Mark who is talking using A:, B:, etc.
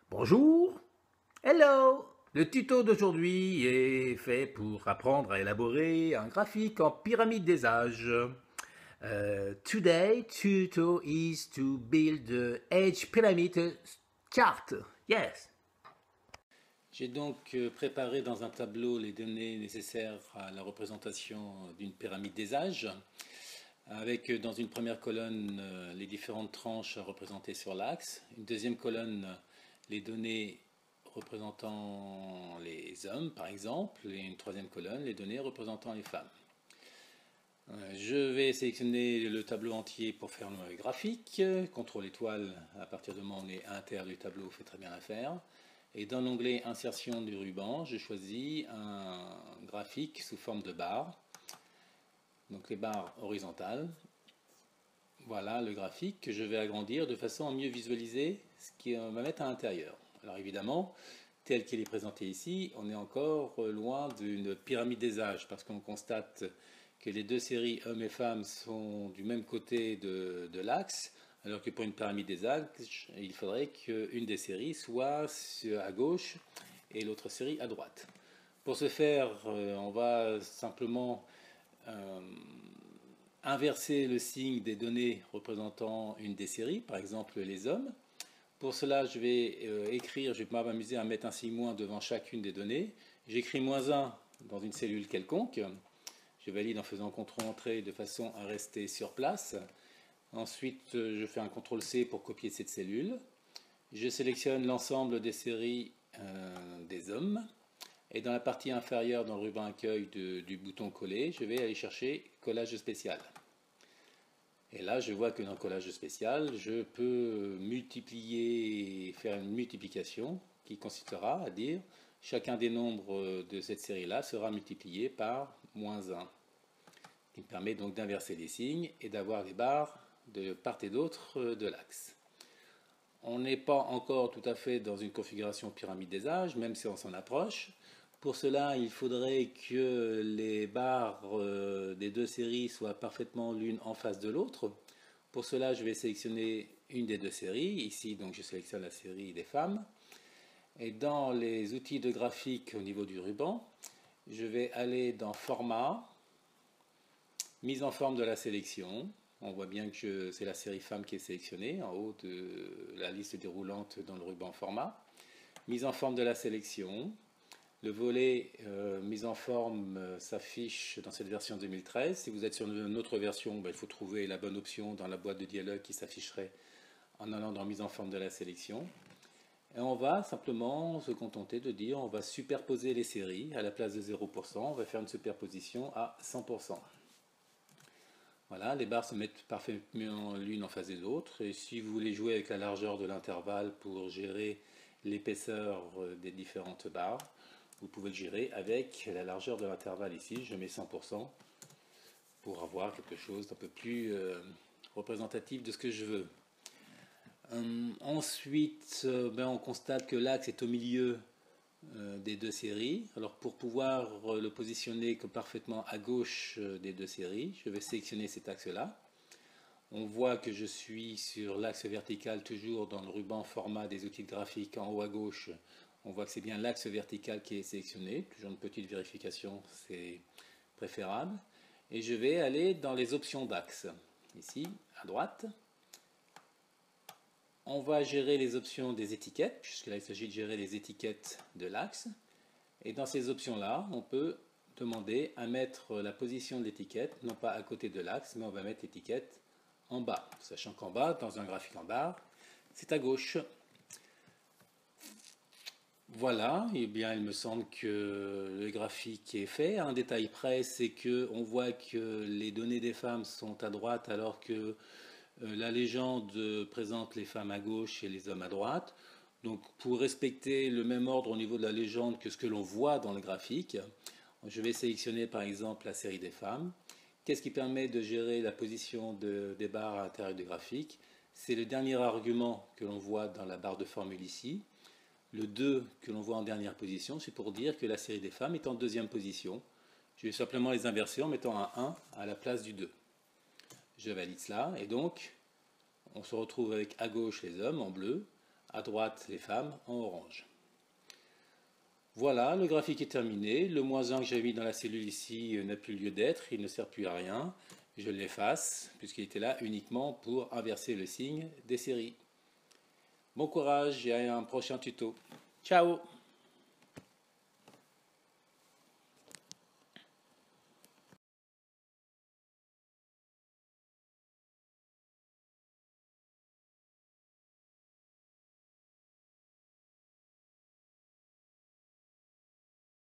A: Bonjour, hello. Le tuto d'aujourd'hui est fait pour apprendre à élaborer un graphique en pyramide des âges. Today tuto is to build the age pyramid chart. Yes.
B: J'ai donc préparé dans un tableau les données nécessaires à la représentation d'une pyramide des âges, avec dans une première colonne les différentes tranches représentées sur l'axe, une deuxième colonne les données représentant les hommes par exemple, et une troisième colonne les données représentant les femmes. Je vais sélectionner le tableau entier pour faire le graphique. CTRL étoile à partir du moment où on est à l'intérieur du tableau fait très bien l'affaire. Et dans l'onglet insertion du ruban, je choisis un graphique sous forme de barres. Donc les barres horizontales. Voilà le graphique que je vais agrandir de façon à mieux visualiser ce qui va mettre à l'intérieur. Alors évidemment, tel qu'il est présenté ici, on est encore loin d'une pyramide des âges parce qu'on constate que les deux séries hommes et femmes sont du même côté de l'axe, alors que pour une pyramide des âges, il faudrait qu'une des séries soit à gauche et l'autre série à droite. Pour ce faire, on va simplement inverser le signe des données représentant une des séries, par exemple les hommes. Pour cela, je vais écrire, je vais m'amuser à mettre un signe moins devant chacune des données. J'écris -1 dans une cellule quelconque. Je valide en faisant CTRL-Entrée de façon à rester sur place. Ensuite, je fais un CTRL-C pour copier cette cellule. Je sélectionne l'ensemble des séries des hommes. Et dans la partie inférieure, dans le ruban accueil du bouton coller, je vais aller chercher collage spécial. Et là, je vois que dans le collage spécial, je peux multiplier, faire une multiplication qui consistera à dire chacun des nombres de cette série-là sera multiplié par -1, qui me permet donc d'inverser les signes et d'avoir les barres de part et d'autre de l'axe. On n'est pas encore tout à fait dans une configuration pyramide des âges, même si on s'en approche. Pour cela, il faudrait que les barres des deux séries soient parfaitement l'une en face de l'autre. Pour cela, je vais sélectionner une des deux séries. Ici, donc, je sélectionne la série des femmes. Et dans les outils de graphique au niveau du ruban, je vais aller dans Format, Mise en forme de la sélection. On voit bien que c'est la série femmes qui est sélectionnée en haut de la liste déroulante dans le ruban Format. Mise en forme de la sélection. Le volet mise en forme s'affiche dans cette version 2013. Si vous êtes sur une autre version, il faut trouver la bonne option dans la boîte de dialogue qui s'afficherait en allant dans mise en forme de la sélection. Et on va simplement se contenter de dire on va superposer les séries. À la place de 0%, on va faire une superposition à 100%. Voilà, les barres se mettent parfaitement l'une en face des autres. Et si vous voulez jouer avec la largeur de l'intervalle pour gérer l'épaisseur des différentes barres, vous pouvez le gérer avec la largeur de l'intervalle ici. Je mets 100% pour avoir quelque chose d'un peu plus représentatif de ce que je veux. Ensuite, on constate que l'axe est au milieu des deux séries. Alors pour pouvoir le positionner parfaitement à gauche des deux séries, je vais sélectionner cet axe-là. On voit que je suis sur l'axe vertical, toujours dans le ruban format des outils de graphique en haut à gauche. On voit que c'est bien l'axe vertical qui est sélectionné. Toujours une petite vérification, c'est préférable. Et je vais aller dans les options d'axe. Ici, à droite. On va gérer les options des étiquettes, puisque là il s'agit de gérer les étiquettes de l'axe. Et dans ces options-là, on peut demander à mettre la position de l'étiquette, non pas à côté de l'axe, mais on va mettre l'étiquette en bas. Sachant qu'en bas, dans un graphique en barre, c'est à gauche. Voilà, et bien il me semble que le graphique est fait. Un détail près, c'est qu'on voit que les données des femmes sont à droite alors que la légende présente les femmes à gauche et les hommes à droite. Donc pour respecter le même ordre au niveau de la légende que ce que l'on voit dans le graphique, je vais sélectionner par exemple la série des femmes. Qu'est-ce qui permet de gérer la position des barres à l'intérieur du graphique? C'est le dernier argument que l'on voit dans la barre de formule ici. Le 2 que l'on voit en dernière position, c'est pour dire que la série des femmes est en deuxième position. Je vais simplement les inverser en mettant un 1 à la place du 2. Je valide cela et donc on se retrouve avec à gauche les hommes en bleu, à droite les femmes en orange. Voilà, le graphique est terminé. Le -1 que j'avais mis dans la cellule ici n'a plus lieu d'être, il ne sert plus à rien. Je l'efface puisqu'il était là uniquement pour inverser le signe des séries. Bon courage et à un prochain tuto. Ciao!